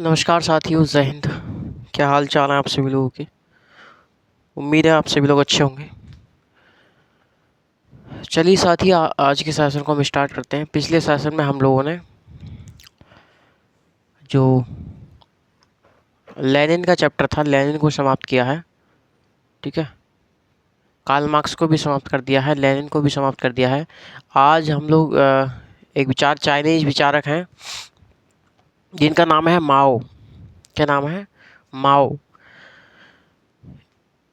नमस्कार साथियों, जय हिंद। क्या हाल चाल है आप सभी लोगों के। उम्मीद है आप सभी लोग अच्छे होंगे। चलिए साथी, आज के सेशन को हम स्टार्ट करते हैं। पिछले सेशन में हम लोगों ने जो लेनिन का चैप्टर था, लेनिन को समाप्त किया है। ठीक है, कार्ल मार्क्स को भी समाप्त कर दिया है, लेनिन को भी समाप्त कर दिया है। आज हम लोग एक चाइनीज विचारक हैं जिनका नाम है माओ। क्या नाम है? माओ,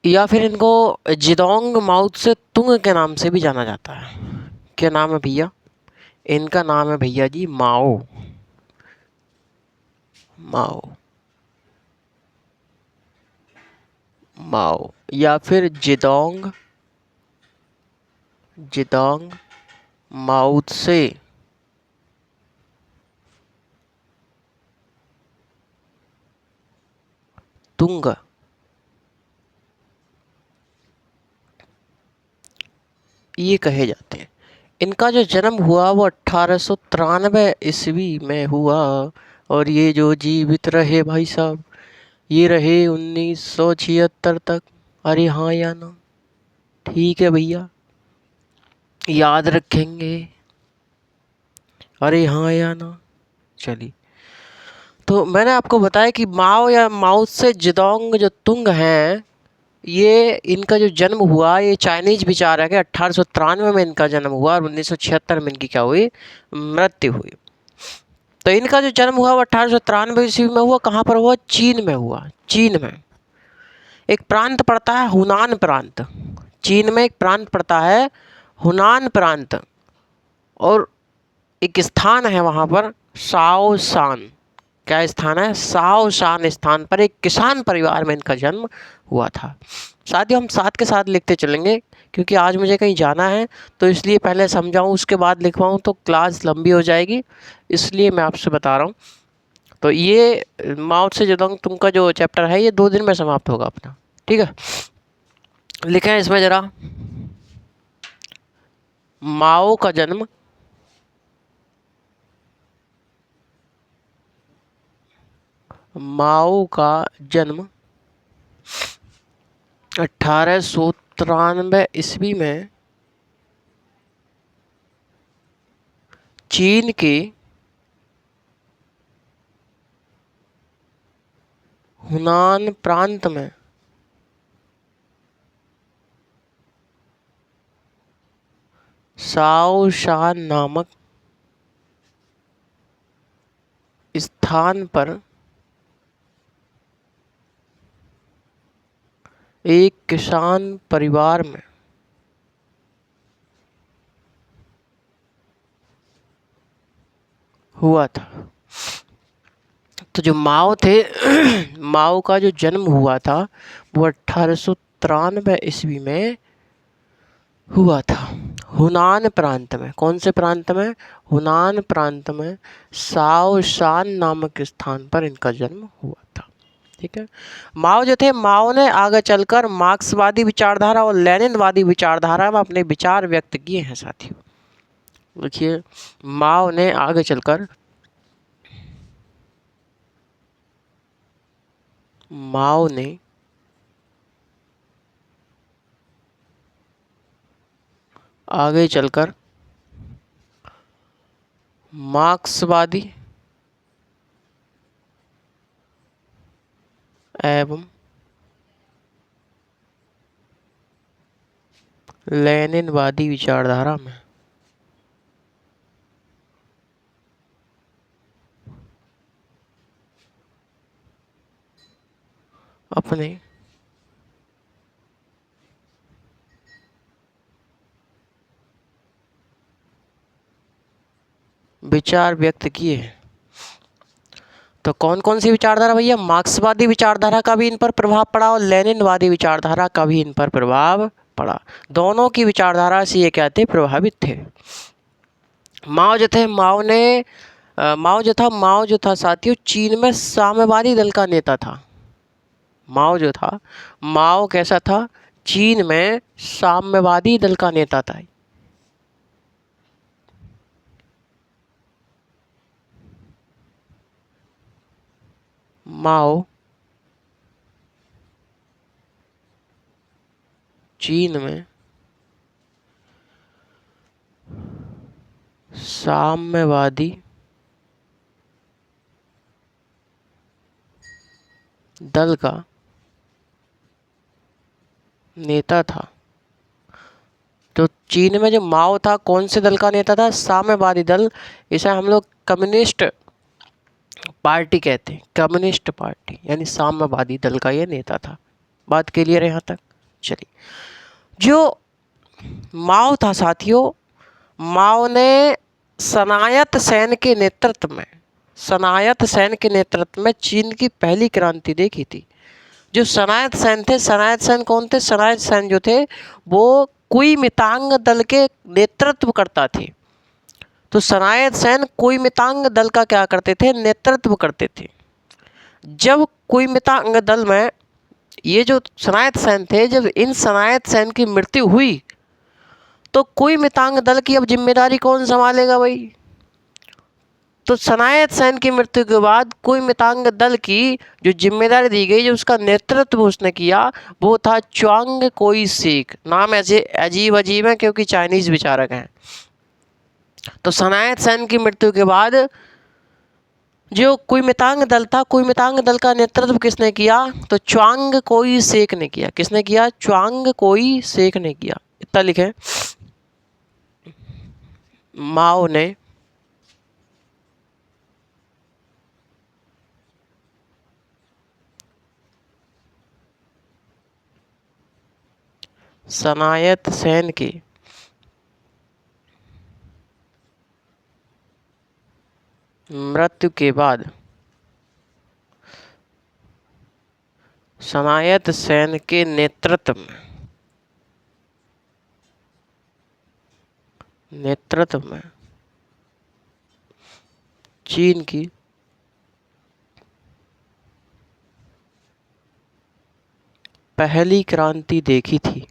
या फिर इनको जिदोंग माओ से तुंग के नाम से भी जाना जाता है। क्या नाम है भैया? इनका नाम है भैया जी माओ। माओ, माओ या फिर जिदोंग, जिदोंग माओ से तुंग। ये कहे जाते हैं। इनका जो जन्म हुआ वो 1893 में हुआ, और ये जो जीवित रहे भाई साहब, ये रहे 1976 तक। अरे हाँ या ना? ठीक है भैया, याद रखेंगे। अरे हाँ या ना? चलिए, तो मैंने आपको बताया कि माओ या माओ से जिदोंग जो तुंग हैं, ये इनका जो जन्म हुआ, ये चाइनीज विचारक है। 1893 में इनका जन्म हुआ और 1976 में इनकी क्या हुई? मृत्यु हुई। तो इनका जो जन्म हुआ वो 1893 में हुआ। कहाँ पर हुआ? चीन में हुआ। चीन में एक प्रांत पड़ता है, हुनान प्रांत। चीन में एक प्रांत पड़ता है, हुनान प्रांत, और एक स्थान है वहाँ पर, शाओशान। क्या स्थान है? शाओशान स्थान पर एक किसान परिवार में इनका जन्म हुआ था। साथियों, हम साथ के साथ लिखते चलेंगे क्योंकि आज मुझे कहीं जाना है, तो इसलिए पहले समझाऊं उसके बाद लिखवाऊं तो क्लास लंबी हो जाएगी, इसलिए मैं आपसे बता रहा हूं। तो ये माओ से जेडोंग तुंग का जो चैप्टर है, ये 2 दिन में समाप्त होगा अपना। ठीक है, लिखें इसमें ज़रा, माओ का जन्म माओ का जन्म 1893 में चीन के हुनान प्रांत में शाओशान नामक स्थान पर एक किसान परिवार में हुआ था। तो जो माओ थे माओ का जो जन्म हुआ था वो 1893 में हुआ था, हुनान प्रांत में। कौन से प्रांत में? हुनान प्रांत में शाओशान नामक स्थान पर इनका जन्म हुआ था। ठीक है, माओ जो थे, माओ ने आगे चलकर मार्क्सवादी विचारधारा और लेनिनवादी विचारधारा में अपने विचार व्यक्त किए हैं। साथियों देखिए, माओ ने आगे चलकर माओ ने आगे चलकर मार्क्सवादी एवं लेनिनवादी विचारधारा में अपने विचार व्यक्त किए हैं। तो कौन कौन सी विचारधारा भैया? मार्क्सवादी विचारधारा का भी इन पर प्रभाव पड़ा और लेनिनवादी विचारधारा का भी इन पर प्रभाव पड़ा। दोनों की विचारधारा से ये क्या थे? प्रभावित थे। माओ जो थे, माओ जो था साथियों, चीन में साम्यवादी दल का नेता था। माओ जो था, माओ कैसा था? चीन में साम्यवादी दल का नेता था। माओ चीन में साम्यवादी दल का नेता था। तो चीन में जो माओ था कौन से दल का नेता था? साम्यवादी दल। इसे हम लोग कम्युनिस्ट पार्टी कहते हैं, कम्युनिस्ट पार्टी यानी साम्यवादी दल का ये नेता था। बात क्लियर है यहाँ तक? चलिए, जो माओ था साथियों, माओ ने सनायत सेन के नेतृत्व में, सनायत सेन के नेतृत्व में चीन की पहली क्रांति देखी थी। जो सनायत सेन थे, सनायत सेन कौन थे? सनायत सेन जो थे वो कुईमितांग दल के नेतृत्व करता थे। तो सनायत सेन कुईमितांग दल का क्या करते थे? नेतृत्व करते थे। जब कुईमितांग दल में ये जो सनायत सेन थे, जब इन सनायत सेन की मृत्यु हुई तो कुईमितांग दल की अब जिम्मेदारी कौन संभालेगा भाई? तो सनायत सेन की मृत्यु के बाद कुईमितांग दल की जो जिम्मेदारी दी गई, जो उसका नेतृत्व उसने किया, वो था च्वांग कोई शेक। नाम ऐसे अजीब अजीब है क्योंकि चाइनीज विचारक हैं। तो सनायत सेन की मृत्यु के बाद जो कुईमितांग दल था, कुईमितांग दल का नेतृत्व किसने किया? तो च्वांग कोई शेक ने किया। किसने किया? च्वांग कोई शेक ने किया। इतना लिखे, माओ ने सनायत सेन की मृत्यु के बाद सनायत सेन के नेतृत्व में चीन की पहली क्रांति देखी थी।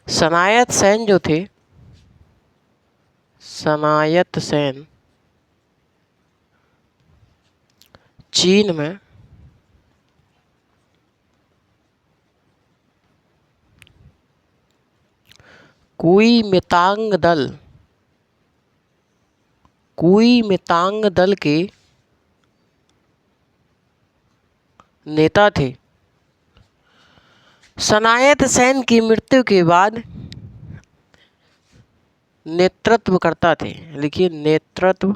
सनायत सेन जो थे, सनायत सेन चीन में कुईमितांग दल के नेता थे। सनायत सेन की मृत्यु के बाद नेतृत्व करता थे। लिखिए, नेतृत्व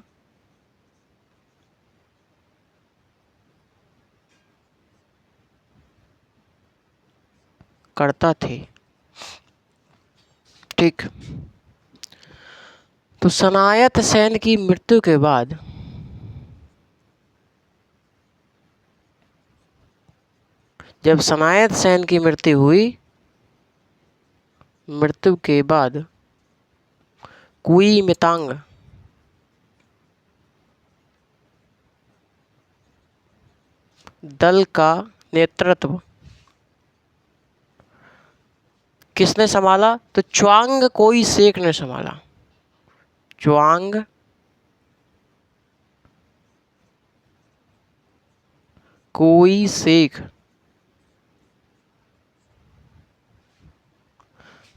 करता थे। ठीक। तो सनायत सेन की मृत्यु के बाद जब सनायत सेन की मृत्यु हुई, मृत्यु के बाद कुईमितांग दल का नेतृत्व किसने संभाला? तो च्वांग कोई शेक ने संभाला। च्वांग कोई शेक,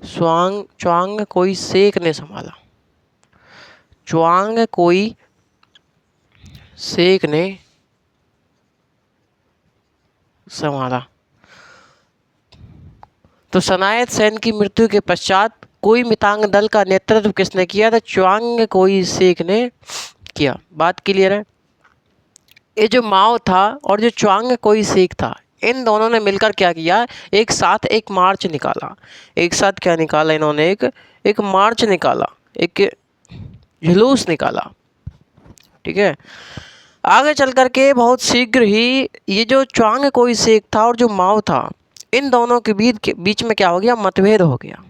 च्वांग कोई शेक ने संभाला। च्वांग कोई शेक ने संभाला। तो सनायत सेन की मृत्यु के पश्चात कुईमितांग दल का नेतृत्व किसने किया? था च्वांग कोई शेक ने किया। बात क्लियर है? ये जो माओ था और जो च्वांग कोई शेक था, इन दोनों ने मिलकर क्या किया? एक साथ एक मार्च निकाला। एक साथ क्या निकाला इन्होंने? एक मार्च निकाला, एक जुलूस निकाला। ठीक है। आगे चल कर के बहुत शीघ्र ही ये जो च्वांग कोई शेक था और जो माओ था, इन दोनों के बीच में क्या हो गया? मतभेद हो गया।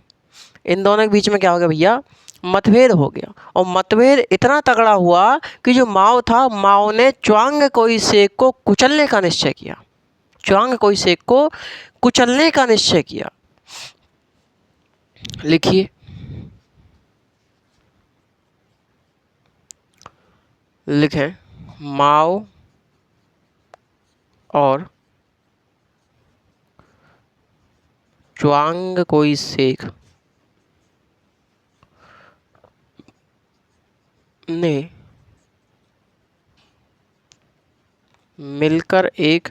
इन दोनों के बीच में क्या हो गया भैया? मतभेद हो गया। और मतभेद इतना तगड़ा हुआ कि जो माओ था, माओ ने च्वांग कोई शेक को कुचलने का निश्चय किया। च्वांग कोई शेक को कुचलने का निश्चय किया। लिखिए, लिखें, माओ और च्वांग कोई शेक ने मिलकर एक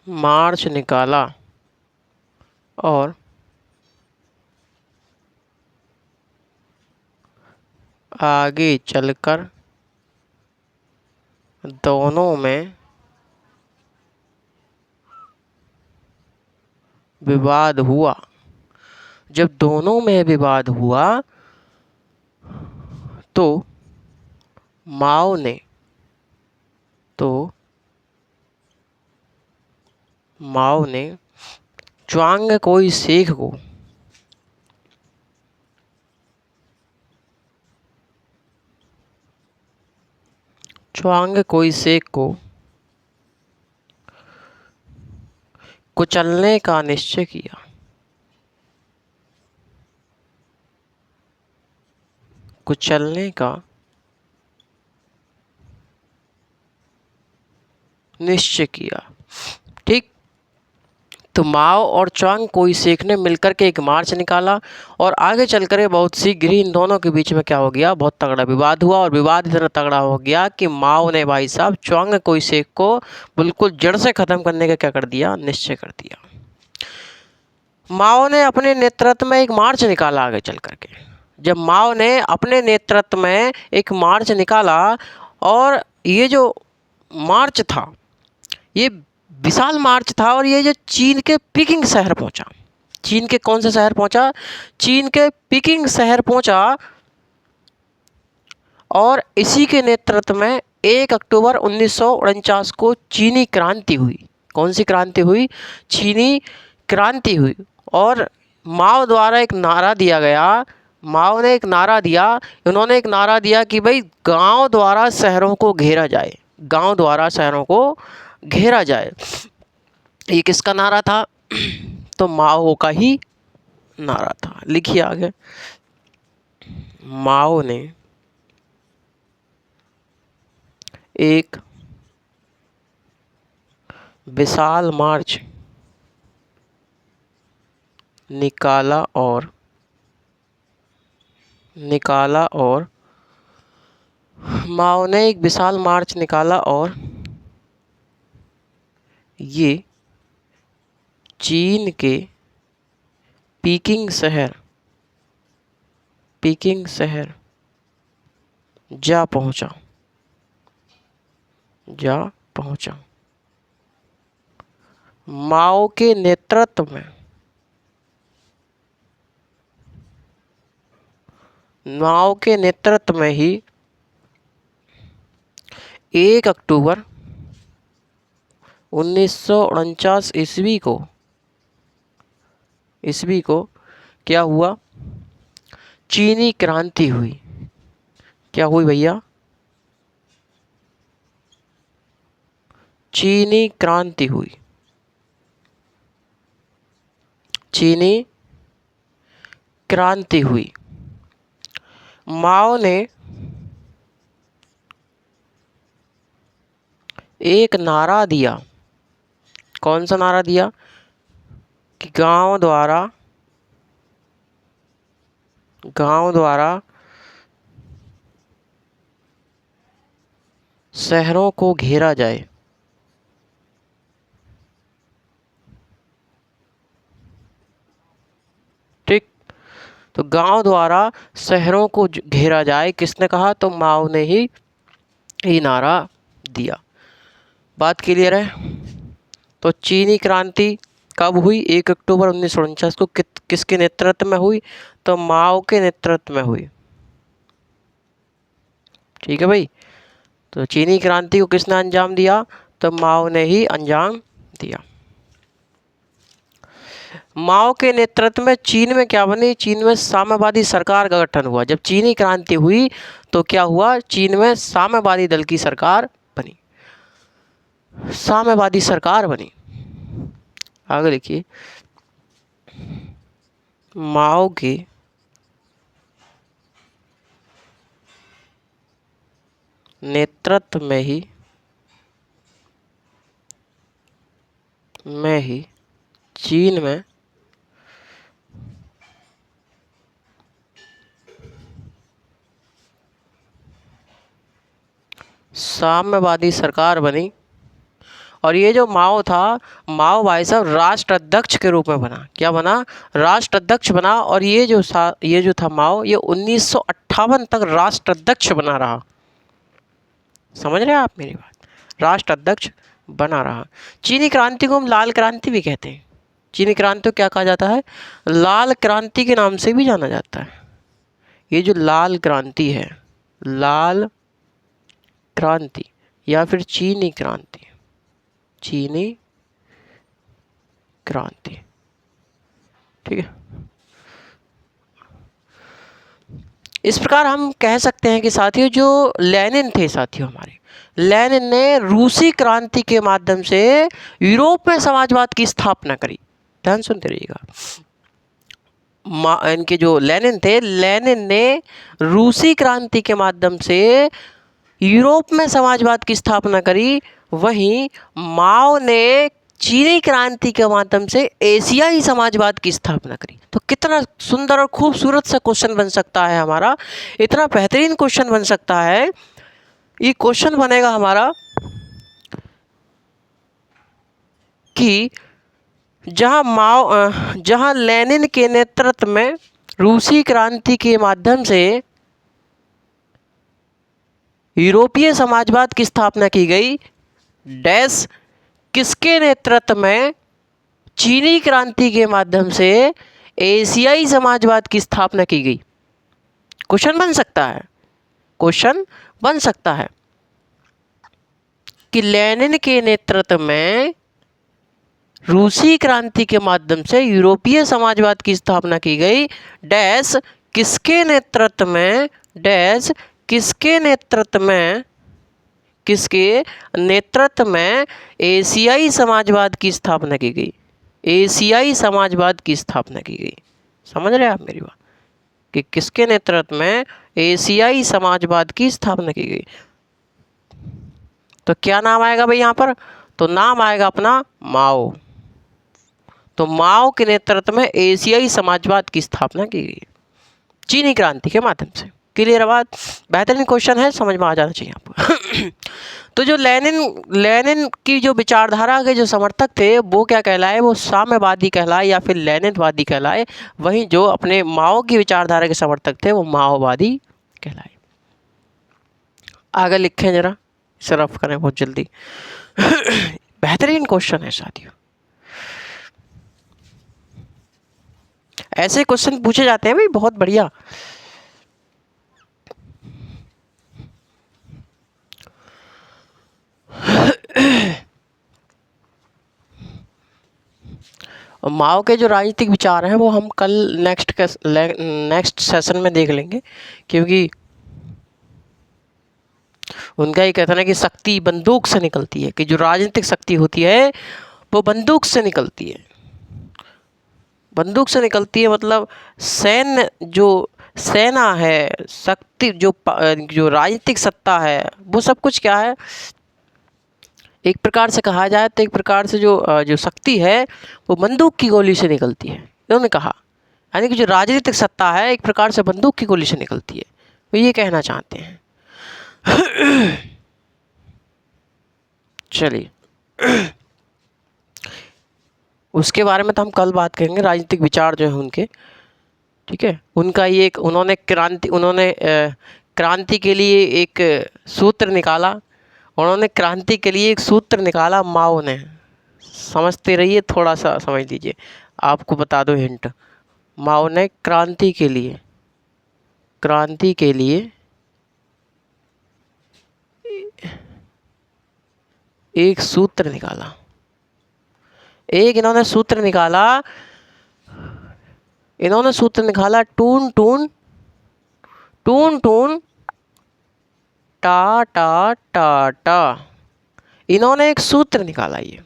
मार्च निकाला और आगे चलकर दोनों में विवाद हुआ। जब दोनों में विवाद हुआ तो माओ ने च्वांग कोई शेक को कुचलने का निश्चय किया। कुचलने का निश्चय किया। ठीक। तो माओ और च्वांग कोई शेक ने मिलकर के एक मार्च निकाला और आगे चलकर बहुत शीघ्र ही इन दोनों के बीच में क्या हो गया, बहुत तगड़ा विवाद हुआ। और विवाद इतना तगड़ा हो गया कि माओ ने भाई साहब च्वांग कोई शेक को बिल्कुल जड़ से ख़त्म करने का क्या कर दिया, निश्चय कर दिया। माओ ने अपने नेतृत्व में एक मार्च निकाला आगे चल करके। जब माओ ने अपने नेतृत्व में एक मार्च निकाला और ये जो मार्च था ये विशाल मार्च था और ये जो चीन के पीकिंग शहर पहुंचा। चीन के कौन से शहर पहुंचा? चीन के पीकिंग शहर पहुंचा। और इसी के नेतृत्व में 1 अक्टूबर 1949 को चीनी क्रांति हुई। कौन सी क्रांति हुई? चीनी क्रांति हुई। और माओ द्वारा एक नारा दिया गया। माओ ने एक नारा दिया, उन्होंने एक नारा दिया कि भाई गांव द्वारा शहरों को घेरा जाए, गांव द्वारा शहरों को घेरा जाए। ये किसका नारा था? तो माओ का ही नारा था। लिखिए आगे। माओ ने एक विशाल मार्च निकाला और माओ ने एक विशाल मार्च निकाला और ये चीन के पीकिंग शहर जा पहुंचा। माओ के नेतृत्व में ही 1 अक्टूबर 1949 ईस्वी को क्या हुआ? चीनी क्रांति हुई। क्या हुई भैया? चीनी क्रांति हुई। चीनी क्रांति हुई। माओ ने एक नारा दिया। कौन सा नारा दिया? कि गांव द्वारा शहरों को घेरा जाए। ठीक। तो गांव द्वारा शहरों को घेरा जाए किसने कहा? तो माओ ने ही नारा दिया। बात क्लियर है? तो चीनी क्रांति कब हुई? 1 अक्टूबर 1949 को। किसके नेतृत्व में हुई? तो माओ के नेतृत्व में हुई। ठीक है भाई। तो चीनी क्रांति को किसने अंजाम दिया? तो माओ ने ही अंजाम दिया। माओ के नेतृत्व में चीन में क्या बनी? चीन में साम्यवादी सरकार का गठन हुआ। जब चीनी क्रांति हुई तो क्या हुआ? चीन में साम्यवादी दल की सरकार बनी। साम्यवादी सरकार बनी। आगे लिखिए। माओ के नेतृत्व में ही चीन में साम्यवादी सरकार बनी। और ये जो माओ था, माओ भाई साहब राष्ट्र अध्यक्ष के रूप में बना। क्या बना? राष्ट्र अध्यक्ष बना। और ये जो था माओ, ये 1958 तक राष्ट्र अध्यक्ष बना रहा। समझ रहे हैं आप मेरी बात? राष्ट्र अध्यक्ष बना रहा। चीनी क्रांति को हम लाल क्रांति भी कहते हैं। चीनी क्रांति को क्या कहा जाता है? लाल क्रांति के नाम से भी जाना जाता है। ये जो लाल क्रांति है, लाल क्रांति या फिर चीनी क्रांति, चीनी क्रांति, ठीक है। इस प्रकार हम कह सकते हैं कि साथियों, जो लेनिन थे साथियों, हमारे लेनिन ने रूसी क्रांति के माध्यम से यूरोप में समाजवाद की स्थापना करी। ध्यान सुनते रहिएगा। इनके जो लेनिन थे, लेनिन ने रूसी क्रांति के माध्यम से यूरोप में समाजवाद की स्थापना करी। वहीं माओ ने चीनी क्रांति के माध्यम से एशियाई समाजवाद की स्थापना करी। तो कितना सुंदर और खूबसूरत सा क्वेश्चन बन सकता है हमारा, इतना बेहतरीन क्वेश्चन बन सकता है। ये क्वेश्चन बनेगा हमारा कि जहां लेनिन के नेतृत्व में रूसी क्रांति के माध्यम से यूरोपीय समाजवाद की स्थापना की गई, डैश किसके नेतृत्व में चीनी क्रांति के माध्यम से एशियाई समाजवाद की स्थापना की गई। क्वेश्चन बन सकता है, क्वेश्चन बन सकता है कि लेनिन के नेतृत्व में रूसी क्रांति के माध्यम से यूरोपीय समाजवाद की स्थापना की गई, डैश किसके नेतृत्व में, डैश किसके नेतृत्व में एशियाई समाजवाद की स्थापना की गई, एशियाई समाजवाद की स्थापना की गई। समझ रहे हैं आप मेरी बात? कि किसके नेतृत्व में एशियाई समाजवाद की स्थापना की गई। तो क्या नाम आएगा भाई यहाँ पर? तो नाम आएगा अपना माओ। तो माओ के नेतृत्व में एशियाई समाजवाद की स्थापना की गई चीनी क्रांति के माध्यम से। क्लियर है बात? बेहतरीन क्वेश्चन है, समझ में आ जाना चाहिए आपको। तो जो लेनिन की जो विचारधारा के जो समर्थक थे वो क्या कहलाए? वो साम्यवादी कहलाए या फिर लेनिनवादी कहलाए। वहीं जो अपने माओ की विचारधारा के समर्थक थे वो माओवादी कहलाए। आगे लिखें जरा, सरफ करें बहुत जल्दी। बेहतरीन क्वेश्चन है साथियों। ऐसे क्वेश्चन पूछे जाते हैं भाई, बहुत बढ़िया। माओ के जो राजनीतिक विचार हैं वो हम कल नेक्स्ट सेशन में देख लेंगे, क्योंकि उनका ये कहना है कि शक्ति बंदूक से निकलती है, कि जो राजनीतिक शक्ति होती है वो बंदूक से निकलती है। बंदूक से निकलती है मतलब सेना है, शक्ति जो राजनीतिक सत्ता है वो सब कुछ क्या है, एक प्रकार से कहा जाए तो एक प्रकार से जो शक्ति है वो बंदूक की गोली से निकलती है। इन्होंने कहा यानी कि जो राजनीतिक सत्ता है एक प्रकार से बंदूक की गोली से निकलती है, वो ये कहना चाहते हैं। चलिए, उसके बारे में तो हम कल बात करेंगे, राजनीतिक विचार जो है उनके, ठीक है। उनका ये एक उन्होंने क्रांति के लिए एक सूत्र निकाला, उन्होंने क्रांति के लिए एक सूत्र निकाला माओ ने। समझते रहिए, थोड़ा सा समझ लीजिए, आपको बता दो हिंट। माओ ने क्रांति के लिए एक सूत्र निकाला। इन्होंने सूत्र निकाला टून टून टा टा टा टा। इन्होंने एक सूत्र निकाला, ये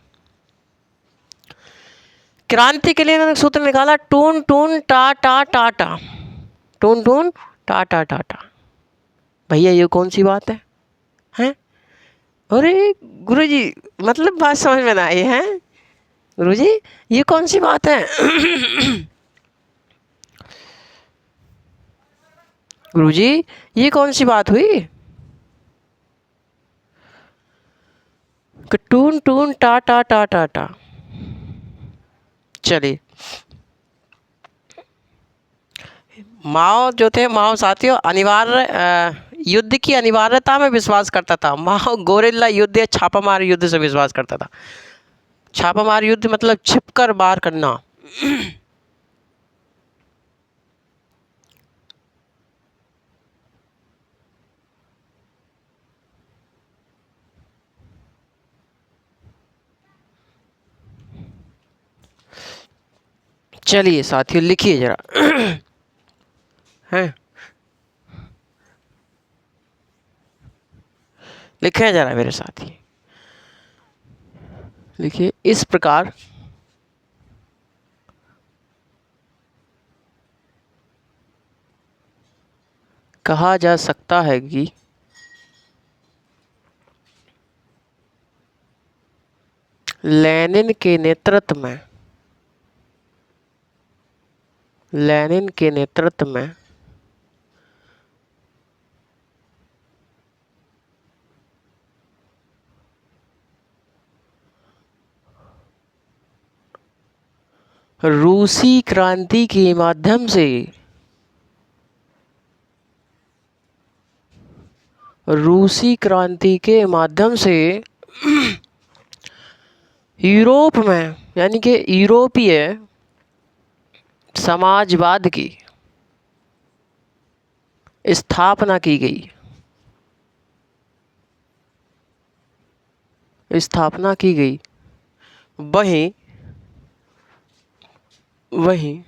क्रांति के लिए इन्होंने सूत्र निकाला टून टून टा टा टा टा, टून टून टा टा टा टा। भैया ये कौन सी बात है? हैं? अरे गुरुजी, मतलब बात समझ में ना आई है गुरुजी, ये कौन सी बात है? गुरुजी, ये कौन सी बात हुई कि टून टून टा टा टा टा टा? चलिए, माओ जो थे, माओ साथियों, युद्ध की अनिवार्यता में विश्वास करता था। माओ गोरिल्ला युद्ध या छापामार युद्ध से विश्वास करता था। छापामार युद्ध मतलब छिपकर वार करना। चलिए साथियों, लिखिए जरा। हैं, लिखे जरा मेरे साथी, लिखिए। इस प्रकार कहा जा सकता है कि लेनिन के नेतृत्व में रूसी क्रांति के माध्यम से यूरोप में, यानी कि यूरोपीय समाजवाद की स्थापना की गई। वहीं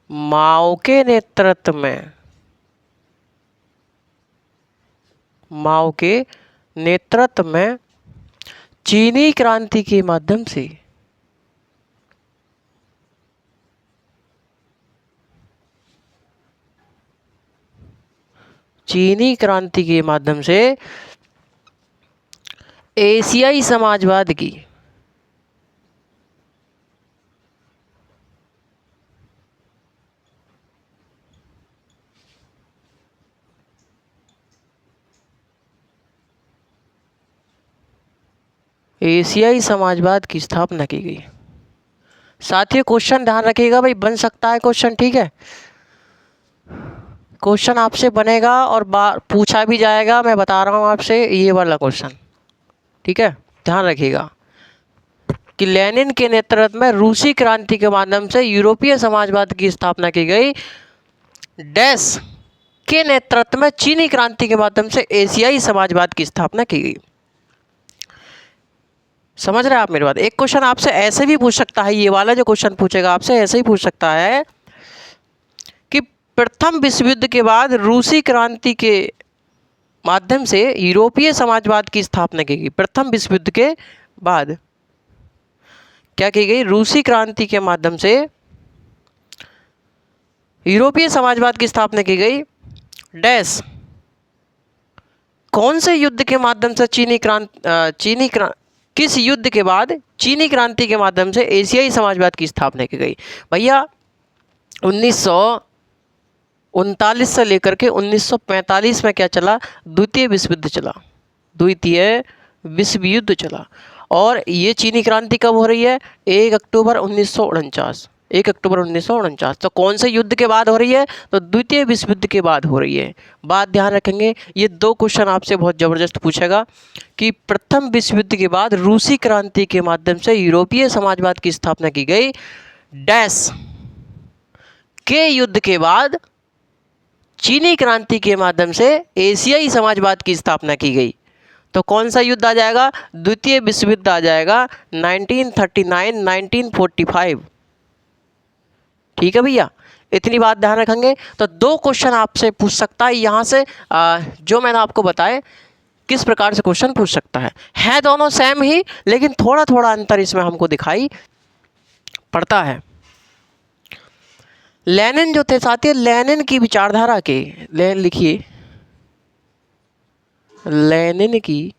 माओ के नेतृत्व में चीनी क्रांति के माध्यम से एशियाई समाजवाद की स्थापना की गई। साथियों, क्वेश्चन ध्यान रखिएगा भाई, बन सकता है क्वेश्चन, ठीक है? क्वेश्चन आपसे बनेगा और पूछा भी जाएगा। मैं बता रहा हूँ आपसे, ये वाला क्वेश्चन, ठीक है? ध्यान रखिएगा कि लेनिन के नेतृत्व में रूसी क्रांति के माध्यम से यूरोपीय समाजवाद की स्थापना की गई। डैश के नेतृत्व में चीनी क्रांति के माध्यम से एशियाई समाजवाद की स्थापना की गई। समझ रहे हैं आप मेरी बात? एक क्वेश्चन आपसे ऐसे भी पूछ सकता है, ये वाला जो क्वेश्चन पूछेगा आपसे ऐसे ही पूछ सकता है कि प्रथम विश्व युद्ध के बाद रूसी क्रांति के माध्यम से यूरोपीय समाजवाद की स्थापना की गई। प्रथम विश्व युद्ध के बाद क्या की गई? रूसी क्रांति के माध्यम से यूरोपीय समाजवाद की स्थापना की गई। डैश कौन से युद्ध के माध्यम से किस युद्ध के बाद चीनी क्रांति के माध्यम से एशियाई समाजवाद की स्थापना की गई? भैया 1939 से लेकर के 1945 में क्या चला? द्वितीय विश्व युद्ध चला। और ये चीनी क्रांति कब हो रही है? 1 अक्टूबर 1949। तो कौन से युद्ध के बाद हो रही है? तो द्वितीय विश्व युद्ध के बाद हो रही है। बात ध्यान रखेंगे, ये दो क्वेश्चन आपसे बहुत ज़बरदस्त पूछेगा कि प्रथम विश्व युद्ध के बाद रूसी क्रांति के माध्यम से यूरोपीय समाजवाद की स्थापना की गई। डैश के युद्ध के बाद चीनी क्रांति के माध्यम से एशियाई समाजवाद की स्थापना की गई। तो कौन सा युद्ध आ जाएगा? द्वितीय विश्व युद्ध आ जाएगा, 1939-1945। ठीक है भैया, इतनी बात ध्यान रखेंगे। तो दो क्वेश्चन आपसे पूछ सकता है यहाँ से, जो मैंने आपको बताए किस प्रकार से क्वेश्चन पूछ सकता है दोनों सेम ही, लेकिन थोड़ा थोड़ा अंतर इसमें हमको दिखाई पड़ता है। लेनिन जो थे साथियों, लेनिन की विचारधारा के, लिखिए, लेनिन की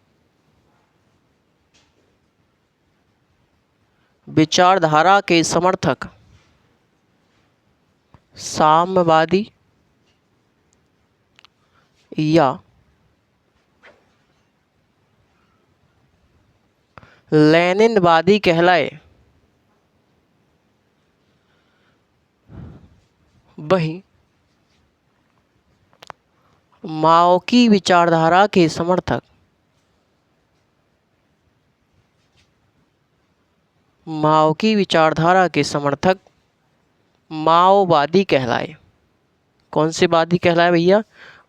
विचारधारा के समर्थक, साम्यवादी या लेनिनवादी कहलाए। वहीं माओ की विचारधारा के समर्थक माओवादी कहलाए। कौन से वादी कहलाए भैया?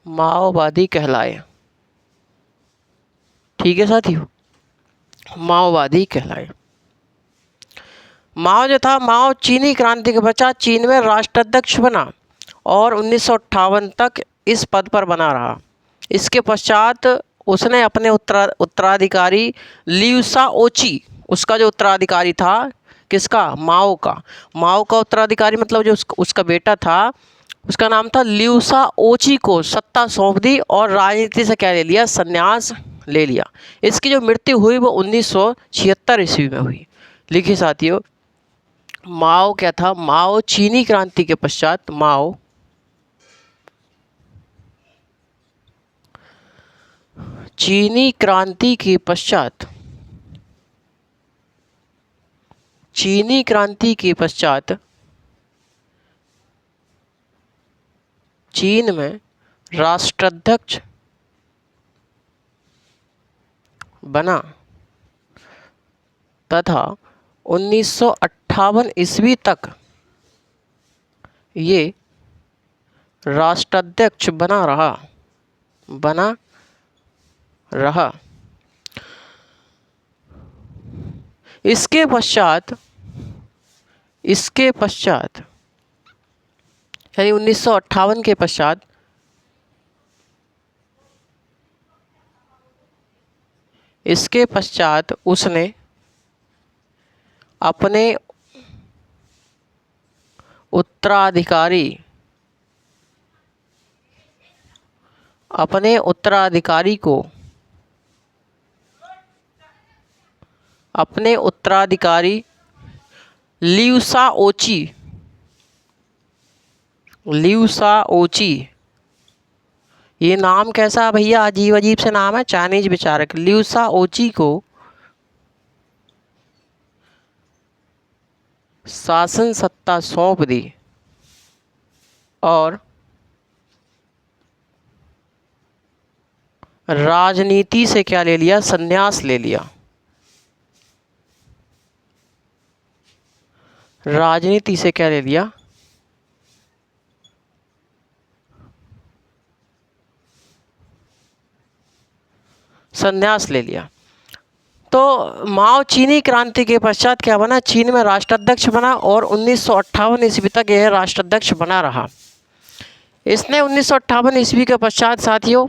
माओवादी कहलाए। ठीक है साथियों, माओवादी कहलाए। माओ जो था, माओ चीनी क्रांति के पश्चात चीन में राष्ट्राध्यक्ष बना और 1958 तक इस पद पर बना रहा। इसके पश्चात उसने अपने उत्तराधिकारी लियू शाओची, उसका जो उत्तराधिकारी था, किसका? माओ का उत्तराधिकारी मतलब जो उसका बेटा था, उसका नाम था लियू शाओची, को सत्ता सौंप दी और राजनीति से क्या ले लिया? संन्यास ले लिया। इसकी जो मृत्यु हुई वो 1976 ईस्वी में हुई। लिखिए साथियों, माओ क्या था? माओ चीनी क्रांति के पश्चात चीनी क्रांति के पश्चात चीन में राष्ट्राध्यक्ष बना तथा 1958 ईस्वी तक ये राष्ट्राध्यक्ष बना रहा। इसके पश्चात यानी 1958 के पश्चात उसने अपने उत्तराधिकारी लियू शाओची, ये नाम कैसा भैया? अजीब अजीब से नाम है, चाइनीज विचारक लियू शाओची को शासन सत्ता सौंप दी और राजनीति से क्या ले लिया? संन्यास ले लिया। राजनीति से क्या ले लिया? संन्यास ले लिया। तो माओ चीनी क्रांति के पश्चात क्या बना? चीन में राष्ट्राध्यक्ष बना और 1958 ईस्वी तक यह राष्ट्राध्यक्ष बना रहा। इसने 1958 ईस्वी के पश्चात साथियों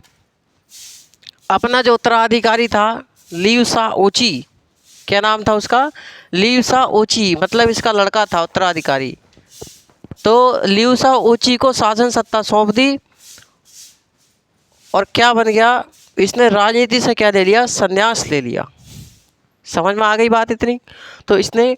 अपना जो उत्तराधिकारी था लियू शाओची, क्या नाम था उसका? लियू शाओची, मतलब इसका लड़का था उत्तराधिकारी। तो लियू शाओची को शासन सत्ता सौंप दी और क्या बन गया? इसने राजनीति से क्या ले लिया? संन्यास ले लिया। समझ में आ गई बात इतनी? तो इसने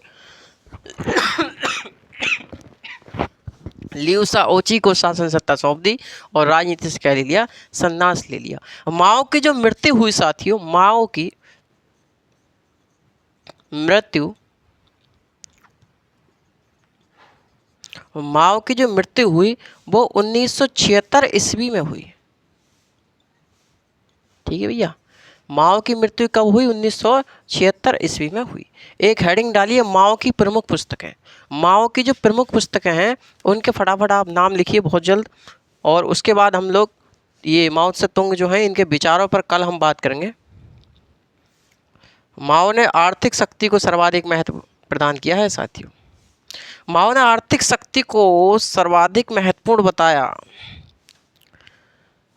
लियू शाओची को शासन सत्ता सौंप दी और राजनीति से क्या ले लिया? संन्यास ले लिया। माओ की जो मृत्यु हुई साथियों, माओ की जो मृत्यु हुई वो 1976 ईस्वी में हुई। ठीक है भैया, माओ की मृत्यु कब हुई? 1976 ईस्वी में हुई। एक हेडिंग डालिए, माओ की प्रमुख पुस्तकें। माओ की जो प्रमुख पुस्तकें हैं उनके फटाफट आप नाम लिखिए बहुत जल्द, और उसके बाद हम लोग ये माओ से तुंग जो है इनके विचारों पर कल हम बात करेंगे। माओ ने आर्थिक शक्ति को सर्वाधिक महत्व प्रदान किया है साथियों। माओ ने आर्थिक शक्ति को सर्वाधिक महत्वपूर्ण बताया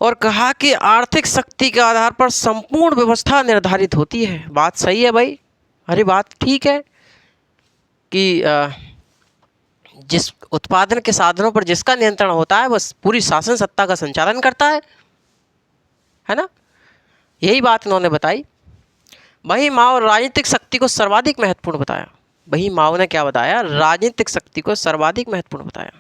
और कहा कि आर्थिक शक्ति के आधार पर संपूर्ण व्यवस्था निर्धारित होती है। बात सही है भाई, अरे बात ठीक है कि जिस उत्पादन के साधनों पर जिसका नियंत्रण होता है बस पूरी शासन सत्ता का संचालन करता है ना। यही बात इन्होंने बताई। वही माओ राजनीतिक शक्ति को सर्वाधिक महत्वपूर्ण बताया। वही माओ ने क्या बताया, राजनीतिक शक्ति को सर्वाधिक महत्वपूर्ण बताया।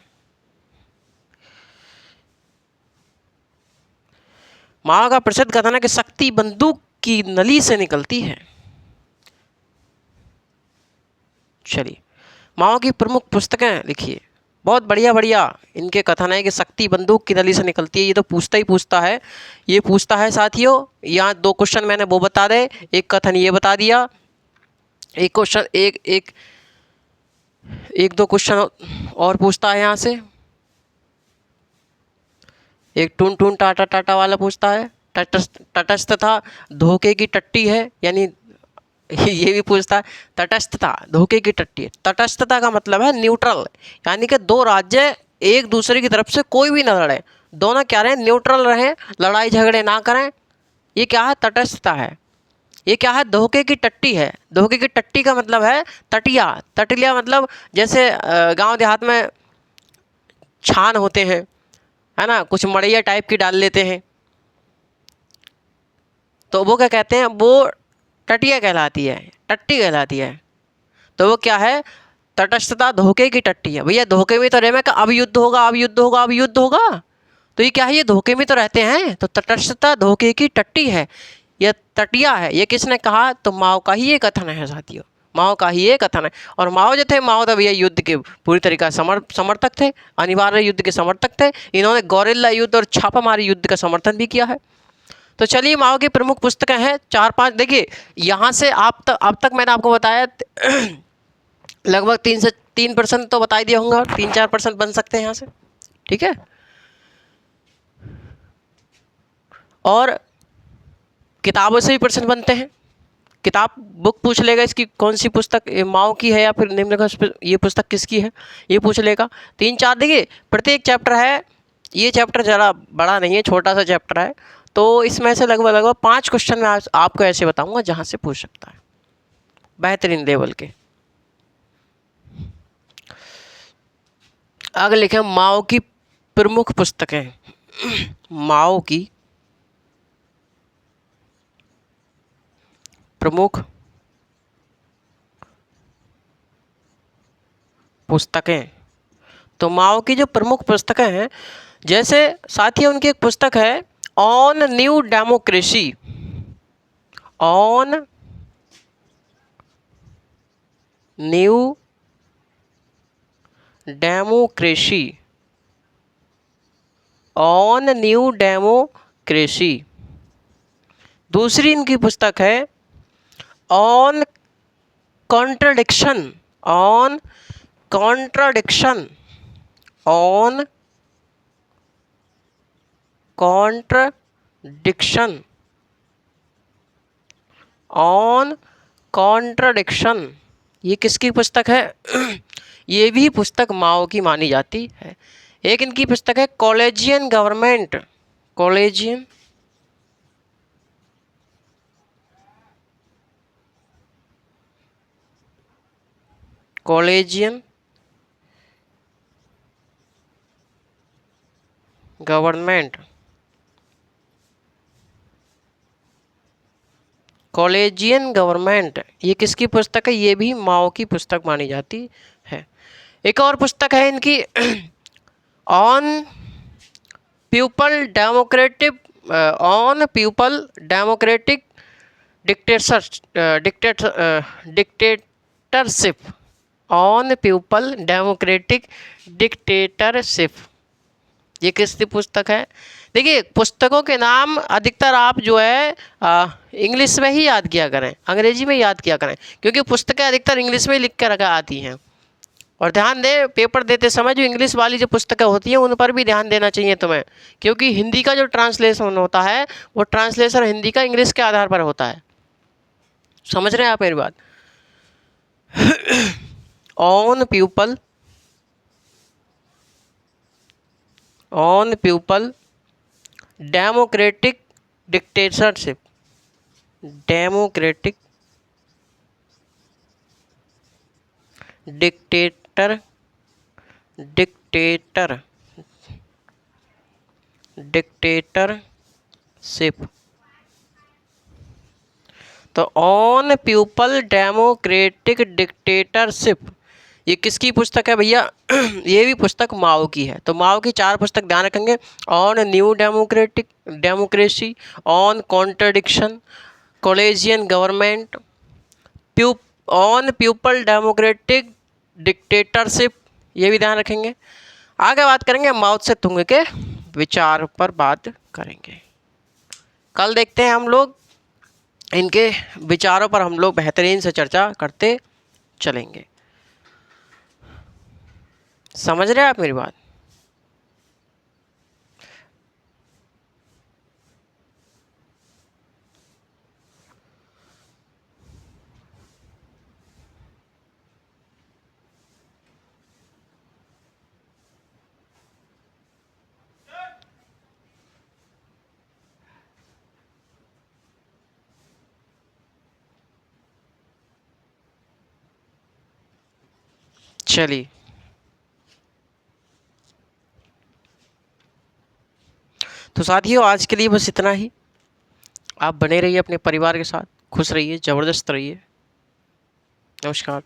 माओ का प्रसिद्ध कथन है कि शक्ति बंदूक की नली से निकलती है। चलिए, माओ की प्रमुख पुस्तकें लिखिए। बहुत बढ़िया बढ़िया इनके कथन है कि शक्ति बंदूक की नली से निकलती है। ये तो पूछता ही पूछता है, ये पूछता है साथियों। यहाँ 2 क्वेश्चन मैंने वो बता दे, एक कथन ये बता दिया, एक क्वेश्चन एक 2 क्वेश्चन और पूछता है यहाँ से। एक टून टून टाटा टाटा वाला पूछता है, तटस्थता धोखे की टट्टी है, यानी ये भी पूछता है तटस्थता धोखे की टट्टी है। तटस्थता का मतलब है न्यूट्रल, यानी कि 2 राज्य एक दूसरे की तरफ से कोई भी ना लड़े, दोनों क्या रहें, न्यूट्रल रहें, लड़ाई झगड़े ना करें। ये क्या है, तटस्थता है। ये क्या है, धोखे की टट्टी है। धोखे की टट्टी का मतलब है तटिया। तटिया मतलब जैसे गांव देहात में छान होते हैं, है ना, कुछ मड़ैया टाइप की डाल लेते हैं, तो वो क्या कहते हैं, वो टटिया कहलाती है, टट्टी कहलाती है। तो वो क्या है, तटस्थता धोखे की टट्टी है। भैया धोखे में तो रहे मैं, अब युद्ध होगा, अब युद्ध होगा, अब युद्ध होगा, तो ये क्या है, ये धोखे में तो रहते हैं। तो तटस्थता धोखे की टट्टी है, यह तटिया है। ये किसने कहा, तो माओ का ही ये कथन है साथियों, माओ का ही ये कथन है। और माओ जो थे, माओ तो भैया युद्ध के पूरी तरीका समर्थक थे, अनिवार्य युद्ध के समर्थक थे। इन्होंने गोरिल्ला युद्ध और छापामारी युद्ध का समर्थन भी किया है। तो चलिए, माओ की प्रमुख पुस्तकें हैं 4-5। देखिए यहाँ से आप अब तक मैंने आपको बताया लगभग 3 से 3% तो बता ही दिया होगा, 3-4% बन सकते हैं यहाँ से, ठीक है। और किताबों से भी प्रश्न बनते हैं। किताब बुक पूछ लेगा इसकी कौन सी पुस्तक माओ की है या फिर निम्नलिखित ये पुस्तक किसकी है, ये पूछ लेगा। 3-4 देखिए प्रत्येक चैप्टर है, ये चैप्टर ज़रा बड़ा नहीं है, छोटा सा चैप्टर है, तो इसमें से लगभग 5 क्वेश्चन मैं आपको ऐसे बताऊंगा जहाँ से पूछ सकता है, बेहतरीन लेवल के। आगे लिखे माओ की प्रमुख पुस्तकें। माओ की प्रमुख पुस्तकें। तो माओ की जो प्रमुख पुस्तकें हैं, जैसे साथियों उनकी एक पुस्तक है on new democracy, on new democracy, on new democracy. दूसरी इनकी पुस्तक है on contradiction, on contradiction, on contradiction, on contradiction. ये किसकी पुस्तक है ये भी पुस्तक माओ की मानी जाती है। एक इनकी पुस्तक है collegian government, collegian collegian government, collegian government, ये किसकी पुस्तक है, ये भी माओ की पुस्तक मानी जाती है। एक और पुस्तक है इनकी on people democratic, on people democratic dictatorship, on people democratic dictatorship. ये किसकी पुस्तक है। देखिए पुस्तकों के नाम अधिकतर आप जो है इंग्लिश में ही याद किया करें, अंग्रेजी में याद किया करें, क्योंकि पुस्तकें अधिकतर इंग्लिश में लिख कर आती हैं। और ध्यान दें पेपर देते समय जो इंग्लिश वाली जो पुस्तकें होती हैं उन पर भी ध्यान देना चाहिए तुम्हें, क्योंकि हिंदी का जो ट्रांसलेशन होता है वो ट्रांसलेशन हिंदी का इंग्लिश के आधार पर होता है। समझ रहे हैं आप मेरी बात। On people, on people democratic dictatorship, democratic dictatorship, dictator, dictatorship. तो ऑन पीपल डेमोक्रेटिक डिक्टेटरशिप, ये किसकी पुस्तक है भैया? ये भी पुस्तक माओ की है। तो माओ की 4 पुस्तक ध्यान रखेंगे। On new democratic democracy, on contradiction, coalition government, on people democratic dictatorship, ये भी ध्यान रखेंगे। आगे बात करेंगे माओ से तुंग के विचार पर बात करेंगे। कल देखते हैं हम लोग इनके विचारों पर, हम लोग बेहतरीन से चर्चा करते चलेंगे। समझ रहे हैं आप मेरी बात? चलिए, तो साथियों आज के लिए बस इतना ही। आप बने रहिए अपने परिवार के साथ, खुश रहिए, ज़बरदस्त रहिए। नमस्कार।